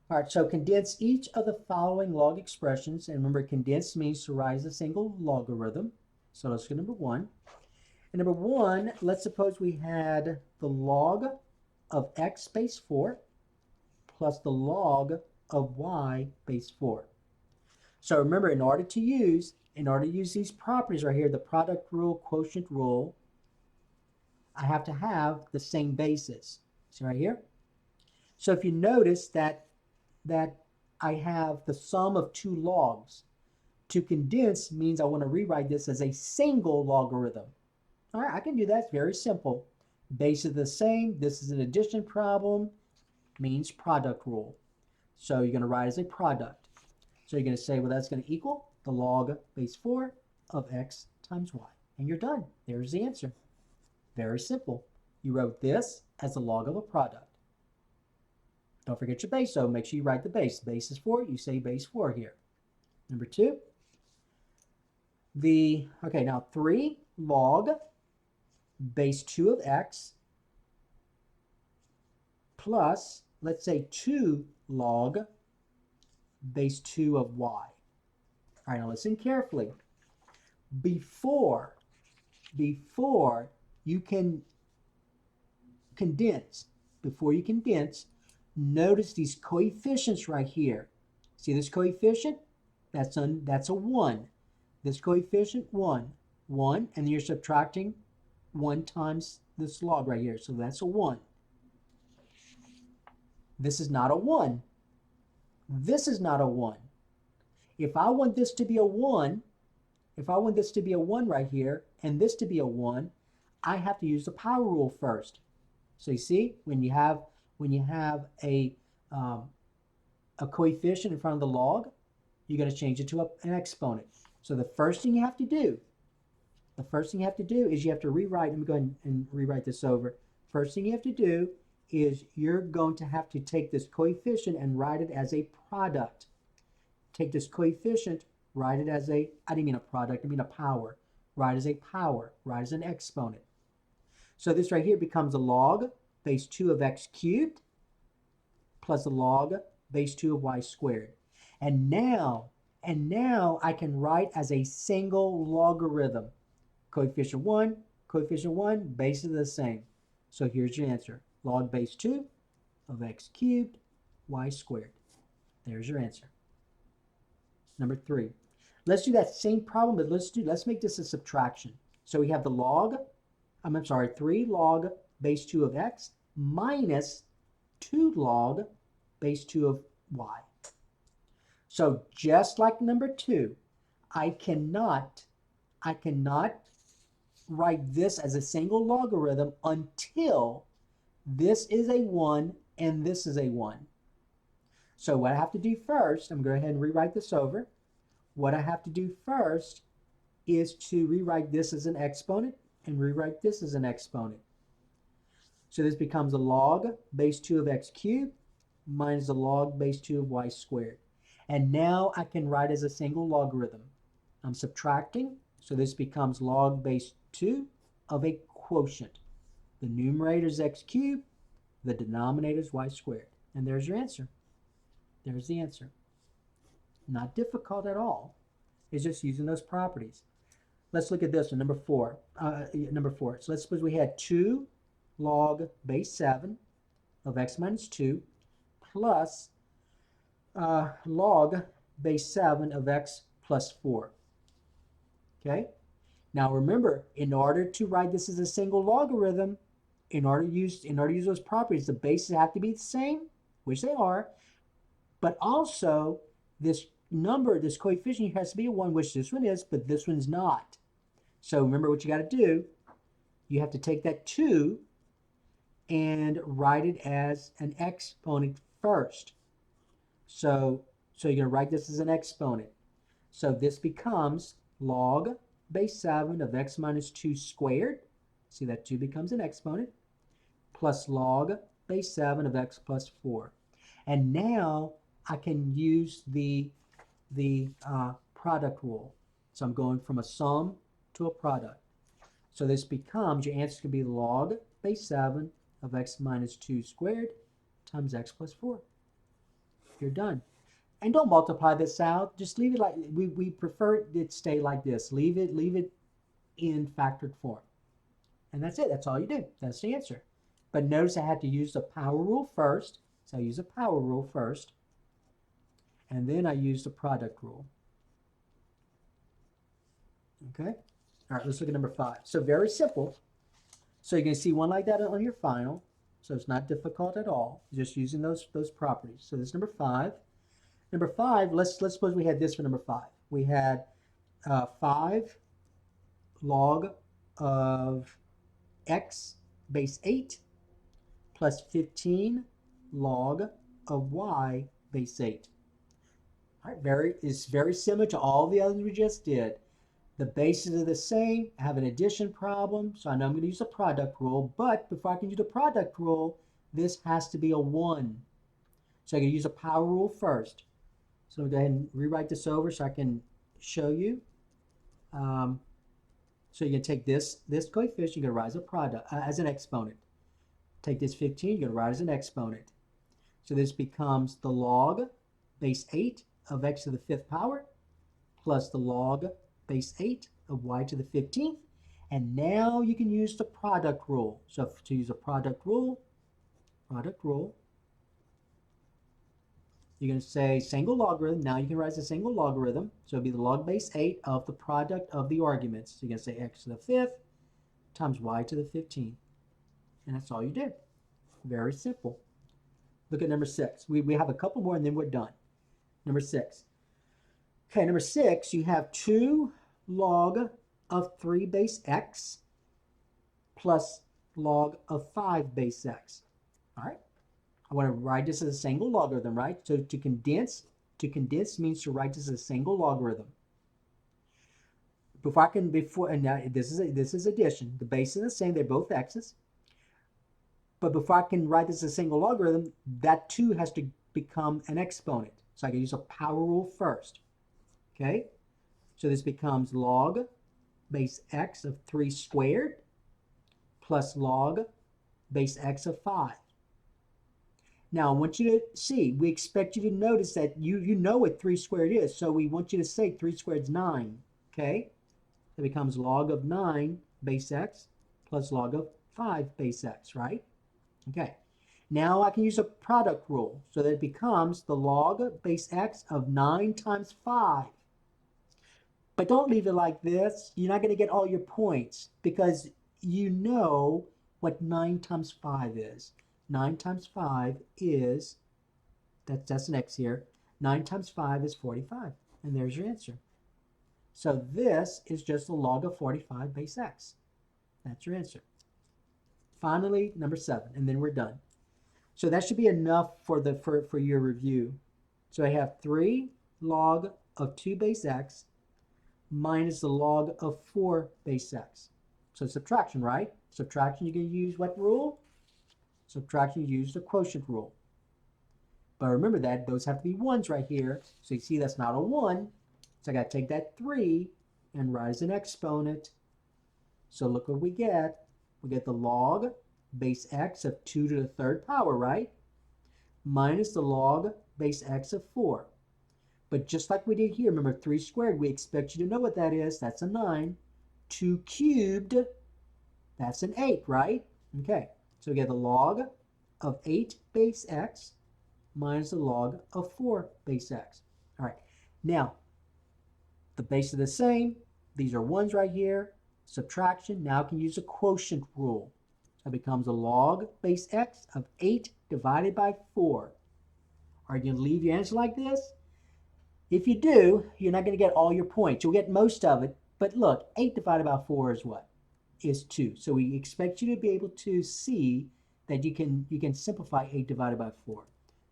All right, so condense each of the following log expressions. And remember, condense means to write as a single logarithm. So let's go number one. And number one, let's suppose we had the log of x base 4 plus the log of y base 4. So remember, in order to use these properties right here, the product rule, quotient rule, I have to have the same basis. See right here? So if you notice that I have the sum of two logs. To condense means I want to rewrite this as a single logarithm. All right, I can do that. It's very simple. Base is the same. This is an addition problem. Means product rule. So you're going to write as a product. So you're going to say, well, that's going to equal the log base 4 of x times y. And you're done. There's the answer. Very simple. You wrote this as the log of a product. Don't forget your base, so make sure you write the base. Base is 4. You say base 4 here. Number 2. Now 3 log base 2 of x plus, let's say, 2 log base 2 of y. All right, now listen carefully. Before you can condense, notice these coefficients right here. See this coefficient? That's a 1. This coefficient, 1, and then you're subtracting 1 times this log right here. So that's a 1. This is not a 1. This is not a 1. If I want this to be a 1, right here, and this to be a 1, I have to use the power rule first. So you see, when you have a coefficient in front of the log, you're going to change it to an exponent. So the first thing you have to do is you have to rewrite. Let me go ahead and rewrite this over. First thing you have to do is you're going to have to take this coefficient and write it as a product. Take this coefficient, write it as a, I didn't mean a product, I mean a power. Write as a power, write as an exponent. So this right here becomes a log base 2 of x cubed plus a log base 2 of y squared. And now I can write as a single logarithm. Coefficient 1, base is the same. So here's your answer. Log base 2 of x cubed, y squared. There's your answer. Number 3. Let's do that same problem, but let's make this a subtraction. So we have the log, 3 log base 2 of x minus 2 log base 2 of y. So just like number 2, I cannot write this as a single logarithm until this is a 1 and this is a 1. So what I have to do first, I'm going to go ahead and rewrite this over. What I have to do first is to rewrite this as an exponent and rewrite this as an exponent. So this becomes a log base 2 of x cubed minus a log base 2 of y squared. And now I can write as a single logarithm. I'm subtracting, so this becomes log base 2 of a quotient. The numerator is x cubed, the denominator is y squared. And there's your answer. There's the answer. Not difficult at all. It's just using those properties. Let's look at this one, number 4. So let's suppose we had 2 log base 7 of x minus 2 plus log base 7 of x plus 4. Okay? Now remember, in order to write this as a single logarithm, in order to use those properties, the bases have to be the same, which they are, but also this number, this coefficient has to be a 1, which this one is, but this one's not. So remember what you got to do. You have to take that 2 and write it as an exponent first. So you're going to write this as an exponent. So this becomes log base 7 of x minus 2 squared. See, that 2 becomes an exponent. Plus log base 7 of x plus 4. And now I can use the product rule. So I'm going from a sum to a product. So this becomes, your answer could be log base 7 of x minus 2 squared times x plus 4. You're done. And don't multiply this out. Just leave it like we prefer it stay like this. Leave it in factored form. And that's it. That's all you do. That's the answer. But notice I had to use the power rule first. So I use the power rule first. And then I use the product rule. Okay? All right, let's look at number 5. So very simple. So you're going to see one like that on your final. So it's not difficult at all. Just using those properties. So this is number 5. Number 5, let's suppose we had this for number 5. We had 5 log of x base 8 plus 15 log of y base 8. All right, it's very similar to all the others we just did. The bases are the same. I have an addition problem, so I know I'm going to use the product rule. But before I can use the product rule, this has to be a 1. So I'm going to use a power rule first. So I'll go ahead and rewrite this over so I can show you. So you can take this coefficient, you're going to write as a product, as an exponent. Take this 15, you're going to write as an exponent. So this becomes the log base 8 of x to the 5th power plus the log base 8 of y to the 15th. And now you can use the product rule. So to use a product rule, you're going to say single logarithm. Now you can write as a single logarithm. So it'll be the log base 8 of the product of the arguments. So you're going to say x to the 5th times y to the 15th. And that's all you do. Very simple. Look at number 6. We have a couple more and then we're done. Number 6. Okay, number 6, you have 2 log of 3 base x plus log of 5 base x. All right. I want to write this as a single logarithm, right? So to condense means to write this as a single logarithm. And now this is addition. The base is the same, they're both x's. But before I can write this as a single logarithm, that 2 has to become an exponent. So I can use a power rule first. Okay? So this becomes log base x of 3 squared plus log base x of 5. Now, I want you to see, we expect you to notice that you know what 3 squared is, so we want you to say 3 squared is 9, okay? It becomes log of 9 base x plus log of 5 base x, right? Okay. Now I can use a product rule, so that it becomes the log base x of 9 times 5. But don't leave it like this. You're not going to get all your points, because you know what 9 times 5 is. 9 times 5 is, that's an x here, 9 times 5 is 45, and there's your answer. So this is just the log of 45 base x. That's your answer. Finally, number 7, and then we're done. So that should be enough for your review. So I have 3 log of 2 base x minus the log of 4 base x. So subtraction, right? Subtraction, you're going to use what rule? Subtraction, you use the quotient rule. But remember that those have to be 1s right here. So you see that's not a 1. So I got to take that 3 and write as an exponent. So look what we get. We get the log base x of 2 to the 3rd power, right? Minus the log base x of 4. But just like we did here, remember 3 squared, we expect you to know what that is. That's a 9. 2 cubed, that's an 8, right? Okay. So we get the log of 8 base x minus the log of 4 base x. All right. Now, the base are the same. These are 1s right here. Subtraction. Now I can use a quotient rule. So it becomes a log base x of 8 divided by 4. Are you going to leave your answer like this? If you do, you're not going to get all your points. You'll get most of it. But look, 8 divided by 4 is what? Is 2. So we expect you to be able to see that you can simplify 8 divided by 4.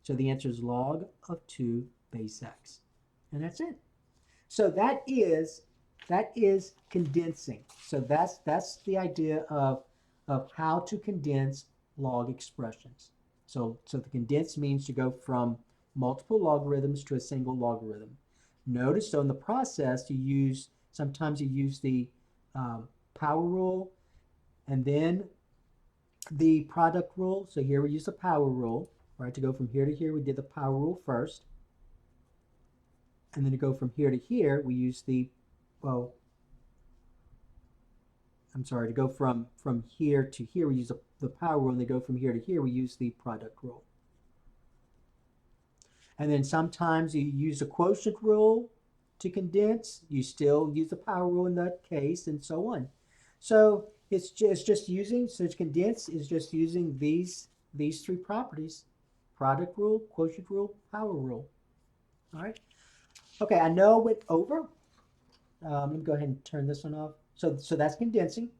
So the answer is log of 2 base x. And that's it. So that is condensing. So that's the idea of how to condense log expressions. So the condense means to go from multiple logarithms to a single logarithm. Notice, so in the process, sometimes you use the power rule and then the product rule. So here we use the power rule. Right, to go from here to here, we did the power rule first. And then to go from here to here, we use the, well, I'm sorry, to go from here to here, we use the power rule, and to go from here to here, we use the product rule. And then sometimes you use a quotient rule to condense, you still use the power rule in that case, and so on. So it's just using, so to condense is just using these three properties: product rule, quotient rule, power rule. All right. Okay, I know it went over. Let me go ahead and turn this one off. So that's condensing.